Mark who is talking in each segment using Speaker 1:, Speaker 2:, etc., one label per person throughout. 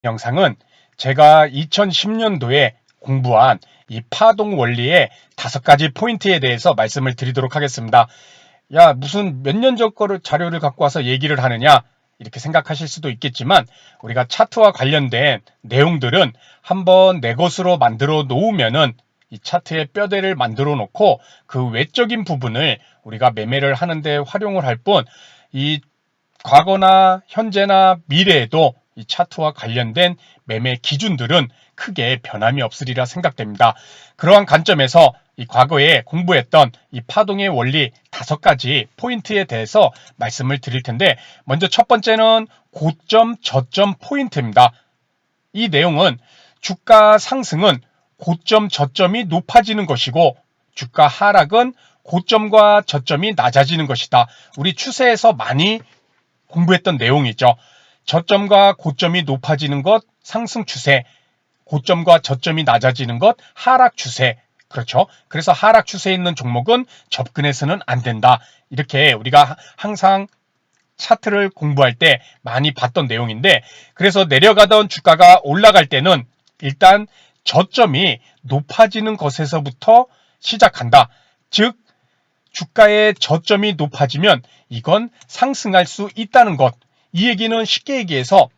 Speaker 1: 영상은 제가 2010년도에 공부한 이 파동 원리의 5가지 포인트에 대해서 말씀을 드리도록 하겠습니다. 야, 무슨 몇 년 전 거를 자료를 갖고 와서 얘기를 하느냐? 이렇게 생각하실 수도 있겠지만 우리가 차트와 관련된 내용들은 한번 내 것으로 만들어 놓으면은 이 차트의 뼈대를 만들어 놓고 그 외적인 부분을 우리가 매매를 하는데 활용을 할 뿐 이 과거나 현재나 미래에도 이 차트와 관련된 매매 기준들은 크게 변함이 없으리라 생각됩니다. 그러한 관점에서 이 과거에 공부했던 이 파동의 원리 5가지 포인트에 대해서 말씀을 드릴 텐데, 먼저 첫 번째는 고점, 저점 포인트입니다. 이 내용은 주가 상승은 고점, 저점이 높아지는 것이고 주가 하락은 고점과 저점이 낮아지는 것이다. 우리 추세에서 많이 공부했던 내용이죠. 저점과 고점이 높아지는 것 상승 추세, 고점과 저점이 낮아지는 것 하락 추세. 그렇죠. 그래서 하락 추세에 있는 종목은 접근해서는 안 된다. 이렇게 우리가 항상 차트를 공부할 때 많이 봤던 내용인데, 그래서 내려가던 주가가 올라갈 때는 일단 저점이 높아지는 것에서부터 시작한다. 즉 주가의 저점이 높아지면 이건 상승할 수 있다는 것. 이 얘기는 쉽게 얘기해서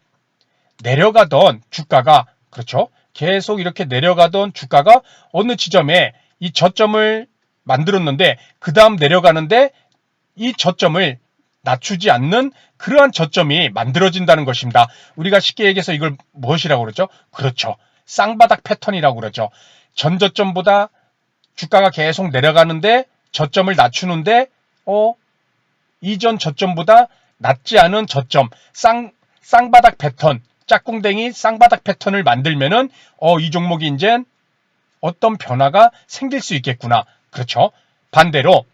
Speaker 1: 내려가던 주가가, 그렇죠? 계속 이렇게 내려가던 주가가 어느 지점에 이 저점을 만들었는데 그 다음 내려가는데 이 저점을 낮추지 않는 그러한 저점이 만들어진다는 것입니다. 우리가 쉽게 얘기해서 이걸 무엇이라고 그러죠? 그렇죠. 쌍바닥 패턴이라고 그러죠. 전 저점보다 주가가 계속 내려가는데 저점을 낮추는데 이전 저점보다 낮지 않은 저점, 쌍바닥 패턴, 짝꿍댕이 쌍바닥 패턴을 만들면은 이 종목이 이제 어떤 변화가 생길 수 있겠구나. 그렇죠? 반대로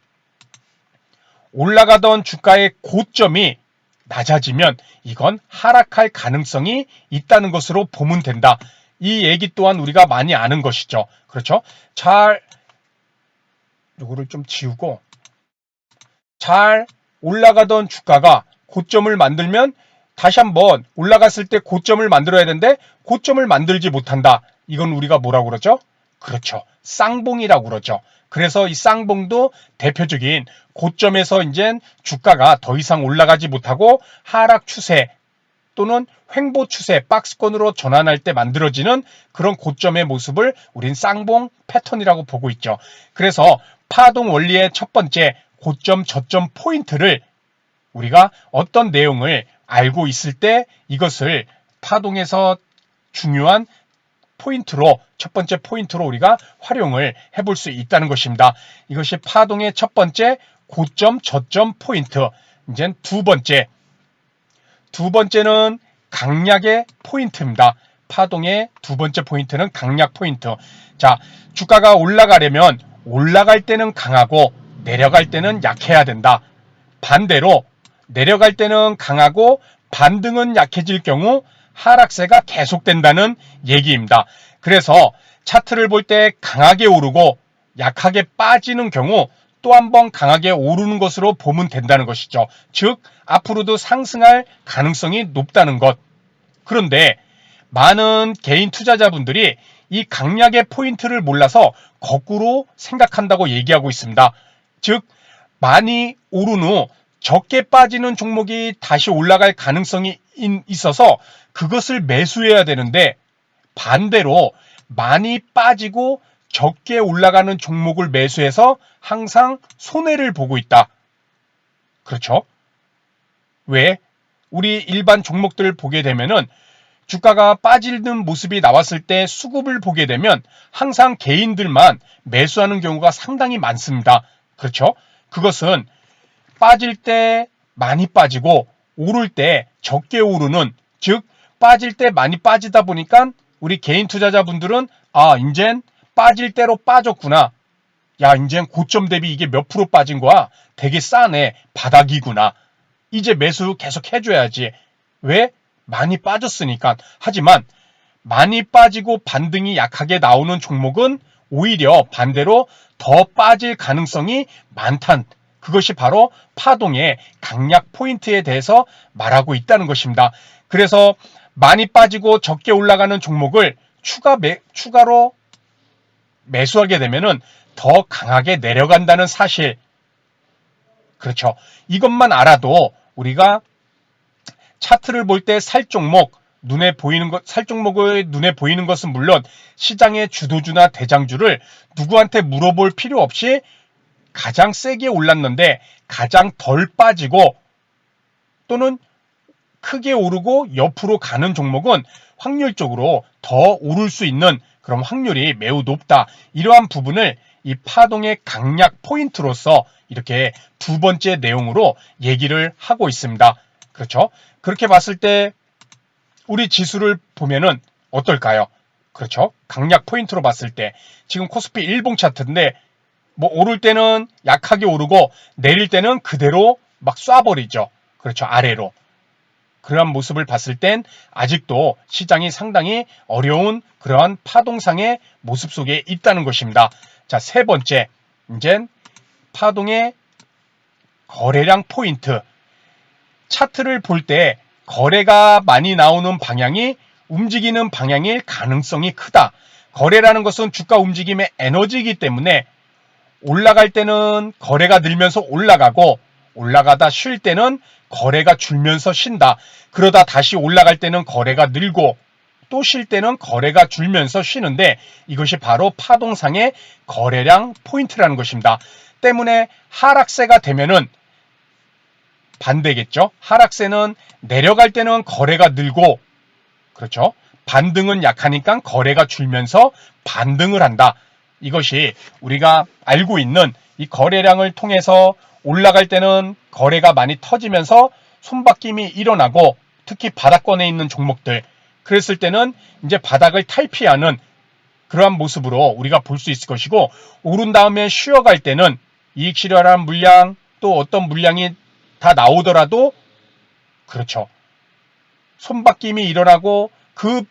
Speaker 1: 올라가던 주가의 고점이 낮아지면 이건 하락할 가능성이 있다는 것으로 보면 된다. 이 얘기 또한 우리가 많이 아는 것이죠. 그렇죠? 요거를 좀 지우고, 잘 올라가던 주가가 고점을 만들면 다시 한번 올라갔을 때 고점을 만들어야 되는데 고점을 만들지 못한다. 이건 우리가 뭐라고 그러죠? 그렇죠. 쌍봉이라고 그러죠. 그래서 이 쌍봉도 대표적인 고점에서 이제 주가가 더 이상 올라가지 못하고 하락 추세 또는 횡보 추세, 박스권으로 전환할 때 만들어지는 그런 고점의 모습을 우린 쌍봉 패턴이라고 보고 있죠. 그래서 파동 원리의 첫 번째 고점, 저점 포인트를 우리가 어떤 내용을 알고 있을 때 이것을 파동에서 중요한 포인트로, 첫 번째 포인트로 우리가 활용을 해볼 수 있다는 것입니다. 이것이 파동의 첫 번째 고점, 저점 포인트. 이제 두 번째는 강약의 포인트입니다. 파동의 두 번째 포인트는 강약 포인트. 자, 주가가 올라가려면 올라갈 때는 강하고 내려갈 때는 약해야 된다. 반대로 내려갈 때는 강하고 반등은 약해질 경우 하락세가 계속된다는 얘기입니다. 그래서 차트를 볼 때 강하게 오르고 약하게 빠지는 경우 또 한 번 강하게 오르는 것으로 보면 된다는 것이죠. 즉 앞으로도 상승할 가능성이 높다는 것. 그런데 많은 개인 투자자분들이 이 강약의 포인트를 몰라서 거꾸로 생각한다고 얘기하고 있습니다. 즉 많이 오른 후 적게 빠지는 종목이 다시 올라갈 가능성이 있어서 그것을 매수해야 되는데, 반대로 많이 빠지고 적게 올라가는 종목을 매수해서 항상 손해를 보고 있다. 그렇죠? 왜? 우리 일반 종목들을 보게 되면은 주가가 빠지는 모습이 나왔을 때 수급을 보게 되면 항상 개인들만 매수하는 경우가 상당히 많습니다. 그렇죠? 그것은 빠질 때 많이 빠지고 오를 때 적게 오르는, 즉 빠질 때 많이 빠지다 보니까 우리 개인 투자자분들은 이젠 빠질 대로 빠졌구나. 야, 이젠 고점 대비 이게 몇 프로 빠진 거야? 되게 싸네. 바닥이구나. 이제 매수 계속 해줘야지. 왜? 많이 빠졌으니까. 하지만 많이 빠지고 반등이 약하게 나오는 종목은 오히려 반대로 더 빠질 가능성이 많단, 그것이 바로 파동의 강약 포인트에 대해서 말하고 있다는 것입니다. 그래서 많이 빠지고 적게 올라가는 종목을 추가로 매수하게 되면은 더 강하게 내려간다는 사실. 그렇죠. 이것만 알아도 우리가 차트를 볼 때 살 종목을 눈에 보이는 것은 물론 시장의 주도주나 대장주를 누구한테 물어볼 필요 없이 가장 세게 올랐는데 가장 덜 빠지고 또는 크게 오르고 옆으로 가는 종목은 확률적으로 더 오를 수 있는 그런 확률이 매우 높다. 이러한 부분을 이 파동의 강약 포인트로서 이렇게 두 번째 내용으로 얘기를 하고 있습니다. 그렇죠? 그렇게 봤을 때 우리 지수를 보면은 어떨까요? 그렇죠? 강약 포인트로 봤을 때 지금 코스피 일봉 차트인데 뭐 오를 때는 약하게 오르고 내릴 때는 그대로 막 쏴버리죠. 그렇죠. 아래로. 그러한 모습을 봤을 땐 아직도 시장이 상당히 어려운 그러한 파동상의 모습 속에 있다는 것입니다. 자, 세 번째. 이젠 파동의 거래량 포인트. 차트를 볼 때 거래가 많이 나오는 방향이 움직이는 방향일 가능성이 크다. 거래라는 것은 주가 움직임의 에너지이기 때문에 올라갈 때는 거래가 늘면서 올라가고 올라가다 쉴 때는 거래가 줄면서 쉰다. 그러다 다시 올라갈 때는 거래가 늘고 또 쉴 때는 거래가 줄면서 쉬는데 이것이 바로 파동상의 거래량 포인트라는 것입니다. 때문에 하락세가 되면은 반대겠죠. 하락세는 내려갈 때는 거래가 늘고 그렇죠. 반등은 약하니까 거래가 줄면서 반등을 한다. 이것이 우리가 알고 있는 이 거래량을 통해서 올라갈 때는 거래가 많이 터지면서 손바뀜이 일어나고 특히 바닥권에 있는 종목들 그랬을 때는 이제 바닥을 탈피하는 그러한 모습으로 우리가 볼 수 있을 것이고 오른 다음에 쉬어갈 때는 이익 실현한 물량 또 어떤 물량이 다 나오더라도 그렇죠. 손바뀜이 일어나고 그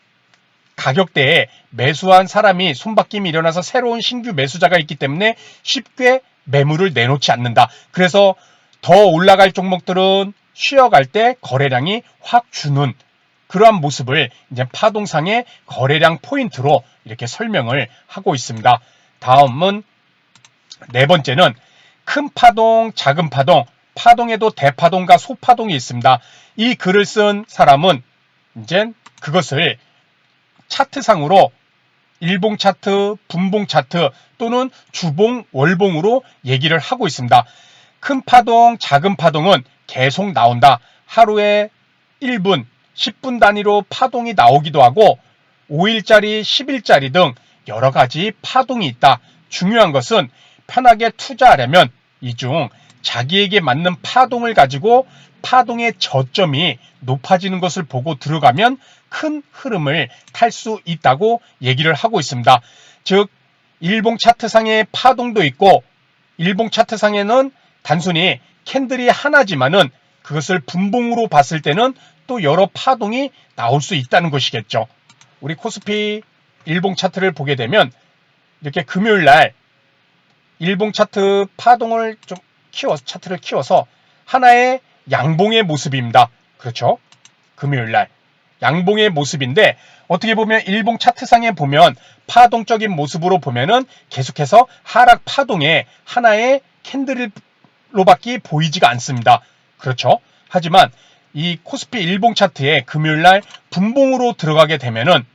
Speaker 1: 가격대에 매수한 사람이 손바뀜이 일어나서 새로운 신규 매수자가 있기 때문에 쉽게 매물을 내놓지 않는다. 그래서 더 올라갈 종목들은 쉬어갈 때 거래량이 확 주는 그러한 모습을 이제 파동상의 거래량 포인트로 이렇게 설명을 하고 있습니다. 다음은 네 번째는 큰 파동, 작은 파동, 파동에도 대파동과 소파동이 있습니다. 이 글을 쓴 사람은 이제 그것을 차트상으로 일봉 차트, 분봉 차트 또는 주봉, 월봉으로 얘기를 하고 있습니다. 큰 파동, 작은 파동은 계속 나온다. 하루에 1분, 10분 단위로 파동이 나오기도 하고 5일짜리, 10일짜리 등 여러 가지 파동이 있다. 중요한 것은 편하게 투자하려면 이 중 자기에게 맞는 파동을 가지고 파동의 저점이 높아지는 것을 보고 들어가면 큰 흐름을 탈 수 있다고 얘기를 하고 있습니다. 즉 일봉 차트상의 파동도 있고 일봉 차트상에는 단순히 캔들이 하나지만은 그것을 분봉으로 봤을 때는 또 여러 파동이 나올 수 있다는 것이겠죠. 우리 코스피 일봉 차트를 보게 되면 이렇게 금요일날 일봉 차트 파동을 좀 차트를 키워서 하나의 양봉의 모습입니다. 그렇죠? 금요일날 양봉의 모습인데 어떻게 보면 일봉 차트상에 보면 파동적인 모습으로 보면은 계속해서 하락 파동의 하나의 캔들로밖에 보이지가 않습니다. 그렇죠? 하지만 이 코스피 일봉 차트에 금요일날 분봉으로 들어가게 되면은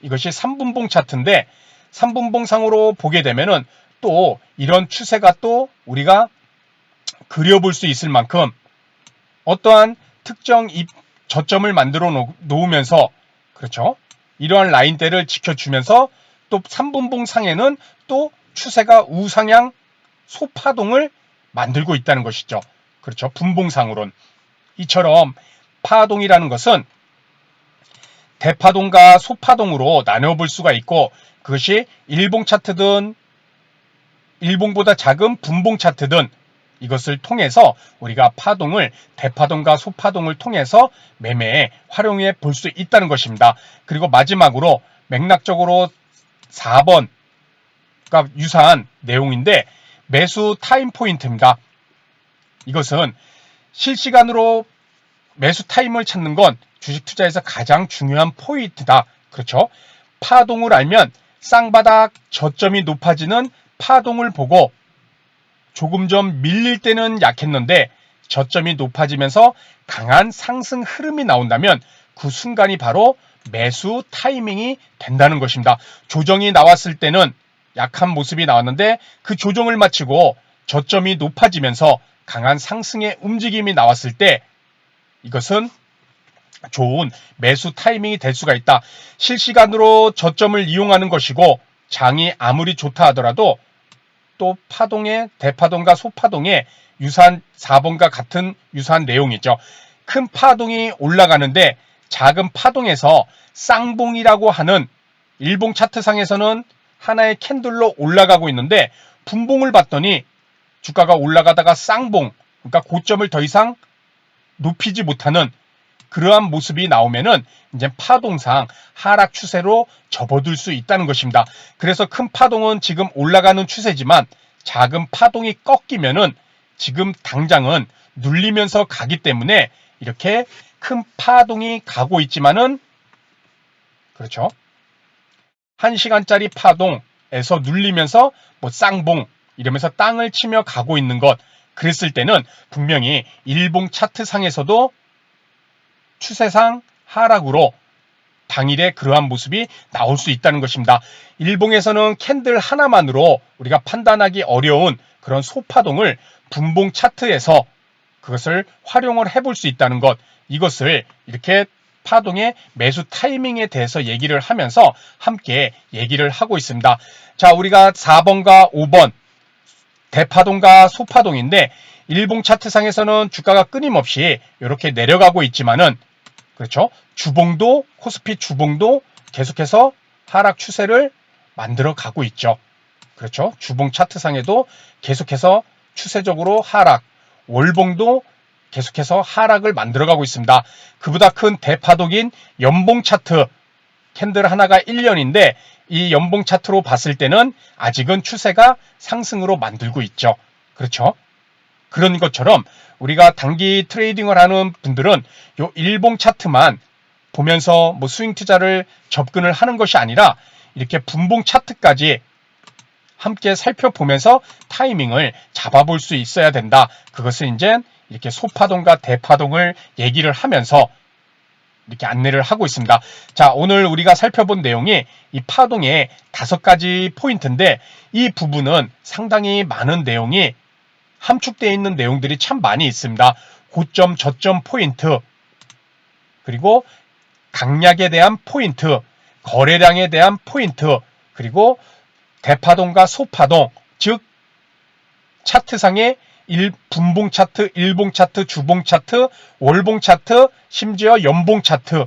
Speaker 1: 이것이 3분봉 차트인데 3분봉상으로 보게 되면은 또 이런 추세가 또 우리가 그려볼 수 있을 만큼 어떠한 특정 저점을 만들어 놓으면서 그렇죠. 이러한 라인대를 지켜주면서 또 3분봉 상에는 또 추세가 우상향 소파동을 만들고 있다는 것이죠. 그렇죠. 분봉상으론. 이처럼 파동이라는 것은 대파동과 소파동으로 나눠볼 수가 있고 그것이 일봉 차트든 일봉보다 작은 분봉 차트든 이것을 통해서 우리가 파동을 대파동과 소파동을 통해서 매매에 활용해 볼 수 있다는 것입니다. 그리고 마지막으로 맥락적으로 4번과 유사한 내용인데 매수 타임 포인트입니다. 이것은 실시간으로 매수 타임을 찾는 건 주식 투자에서 가장 중요한 포인트다. 그렇죠? 파동을 알면 쌍바닥 저점이 높아지는 파동을 보고 조금 전 밀릴 때는 약했는데 저점이 높아지면서 강한 상승 흐름이 나온다면 그 순간이 바로 매수 타이밍이 된다는 것입니다. 조정이 나왔을 때는 약한 모습이 나왔는데 그 조정을 마치고 저점이 높아지면서 강한 상승의 움직임이 나왔을 때 이것은 좋은 매수 타이밍이 될 수가 있다. 실시간으로 저점을 이용하는 것이고 장이 아무리 좋다 하더라도 또 파동의 대파동과 소파동의 유사한 4번과 같은 유사한 내용이죠. 큰 파동이 올라가는데 작은 파동에서 쌍봉이라고 하는 일봉 차트상에서는 하나의 캔들로 올라가고 있는데 분봉을 봤더니 주가가 올라가다가 쌍봉, 그러니까 고점을 더 이상 높이지 못하는 그러한 모습이 나오면은 이제 파동상 하락 추세로 접어들 수 있다는 것입니다. 그래서 큰 파동은 지금 올라가는 추세지만 작은 파동이 꺾이면은 지금 당장은 눌리면서 가기 때문에 이렇게 큰 파동이 가고 있지만은 그렇죠. 1시간짜리 파동에서 눌리면서 뭐 쌍봉 이러면서 땅을 치며 가고 있는 것 그랬을 때는 분명히 일봉 차트상에서도 추세상 하락으로 당일에 그러한 모습이 나올 수 있다는 것입니다. 일봉에서는 캔들 하나만으로 우리가 판단하기 어려운 그런 소파동을 분봉 차트에서 그것을 활용을 해볼 수 있다는 것, 이것을 이렇게 파동의 매수 타이밍에 대해서 얘기를 하면서 함께 얘기를 하고 있습니다. 자, 우리가 4번과 5번 대파동과 소파동인데 일봉 차트상에서는 주가가 끊임없이 이렇게 내려가고 있지만은 그렇죠. 주봉도 코스피 주봉도 계속해서 하락 추세를 만들어 가고 있죠. 그렇죠. 주봉 차트상에도 계속해서 추세적으로 하락, 월봉도 계속해서 하락을 만들어 가고 있습니다. 그보다 큰 대파동인 연봉 차트 캔들 하나가 1년인데 이 연봉 차트로 봤을 때는 아직은 추세가 상승으로 만들고 있죠. 그렇죠. 그런 것처럼 우리가 단기 트레이딩을 하는 분들은 요 일봉 차트만 보면서 뭐 스윙 투자를 접근을 하는 것이 아니라 이렇게 분봉 차트까지 함께 살펴보면서 타이밍을 잡아볼 수 있어야 된다. 그것을 이제 이렇게 소파동과 대파동을 얘기를 하면서 이렇게 안내를 하고 있습니다. 자, 오늘 우리가 살펴본 내용이 이 파동의 5가지 포인트인데 이 부분은 상당히 많은 내용이 함축되어 있는 내용들이 참 많이 있습니다. 고점, 저점 포인트, 그리고 강약에 대한 포인트, 거래량에 대한 포인트, 그리고 대파동과 소파동, 즉 차트상의 분봉 차트, 일봉 차트, 주봉 차트, 월봉 차트, 심지어 연봉 차트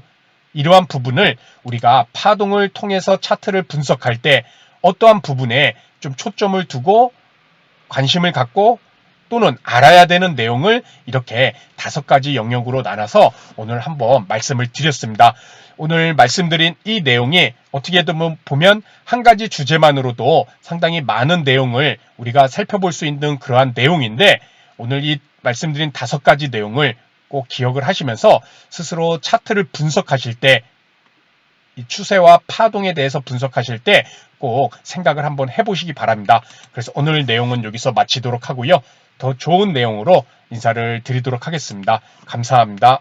Speaker 1: 이러한 부분을 우리가 파동을 통해서 차트를 분석할 때 어떠한 부분에 좀 초점을 두고 관심을 갖고 또는 알아야 되는 내용을 이렇게 5가지 영역으로 나눠서 오늘 한번 말씀을 드렸습니다. 오늘 말씀드린 이 내용이 어떻게 보면 한 가지 주제만으로도 상당히 많은 내용을 우리가 살펴볼 수 있는 그러한 내용인데 오늘 이 말씀드린 5가지 내용을 꼭 기억을 하시면서 스스로 차트를 분석하실 때 이 추세와 파동에 대해서 분석하실 때 꼭 생각을 한번 해보시기 바랍니다. 그래서 오늘 내용은 여기서 마치도록 하고요. 더 좋은 내용으로 인사를 드리도록 하겠습니다. 감사합니다.